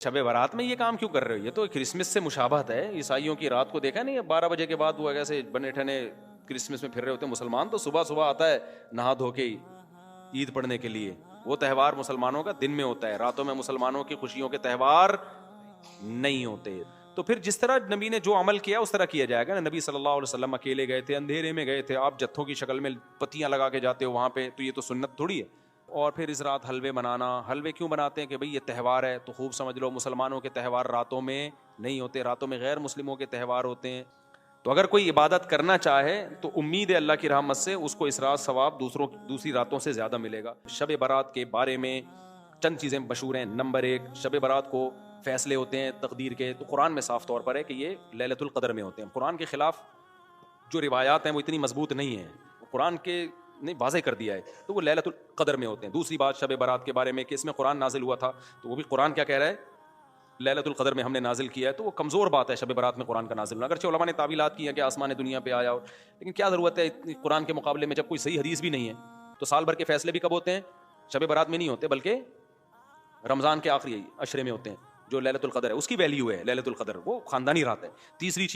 شب برات میں یہ کام کیوں کر رہے ہو؟ یہ تو کرسمس سے مشابہت ہے. عیسائیوں کی رات کو دیکھا نہیں 12 بجے کے بعد وہ ایسے بنے ٹھنے کرسمس میں پھر رہے ہوتے ہیں. مسلمان تو صبح صبح آتا ہے نہا دھو کے عید پڑھنے کے لیے. وہ تہوار مسلمانوں کا دن میں ہوتا ہے, راتوں میں مسلمانوں کی خوشیوں کے تہوار نہیں ہوتے. تو پھر جس طرح نبی نے جو عمل کیا اس طرح کیا جائے گا نا. نبی صلی اللہ علیہ وسلم اکیلے گئے تھے, اندھیرے میں گئے تھے, آپ جتھوں کی شکل میں پتیاں لگا کے جاتے ہو وہاں پہ, تو یہ تو سنت تھوڑی ہے. اور پھر اس رات حلوے بنانا. حلوے کیوں بناتے ہیں؟ کہ بھئی یہ تہوار ہے تو خوب سمجھ لو مسلمانوں کے تہوار راتوں میں نہیں ہوتے, راتوں میں غیر مسلموں کے تہوار ہوتے ہیں. تو اگر کوئی عبادت کرنا چاہے تو امید ہے اللہ کی رحمت سے اس کو اس رات ثواب دوسری راتوں سے زیادہ ملے گا. شب برات کے بارے میں چند چیزیں مشہور ہیں. نمبر 1, شب برات کو فیصلے ہوتے ہیں تقدیر کے, تو قرآن میں صاف طور پر ہے کہ یہ لیلۃ القدر میں ہوتے ہیں. قرآن کے خلاف جو روایات ہیں وہ اتنی مضبوط نہیں ہیں, قرآن کے نے واضح کر دیا ہے, تو وہ لیلۃ القدر میں ہوتے ہیں. دوسری بات شب برات کے بارے میں کہ اس میں قرآن نازل ہوا تھا, تو وہ بھی قرآن کیا کہہ رہا ہے؟ لیلۃ القدر میں ہم نے نازل کیا ہے. تو وہ کمزور بات ہے شب برات میں قرآن کا نازل ہونا. اگرچہ علماء نے تعویلات کی ہیں کہ آسمان دنیا پہ آیا ہو, لیکن کیا ضرورت ہے قرآن کے مقابلے میں جب کوئی صحیح حدیث بھی نہیں ہے. تو سال بھر کے فیصلے بھی کب ہوتے ہیں؟ شب برات میں نہیں ہوتے, بلکہ رمضان کے آخری عشرے میں ہوتے ہیں. جو لیلۃ القدر ہے اس کی ویلیو ہے لیلۃ القدر, وہ خاندانی رات ہے. تیسری چیز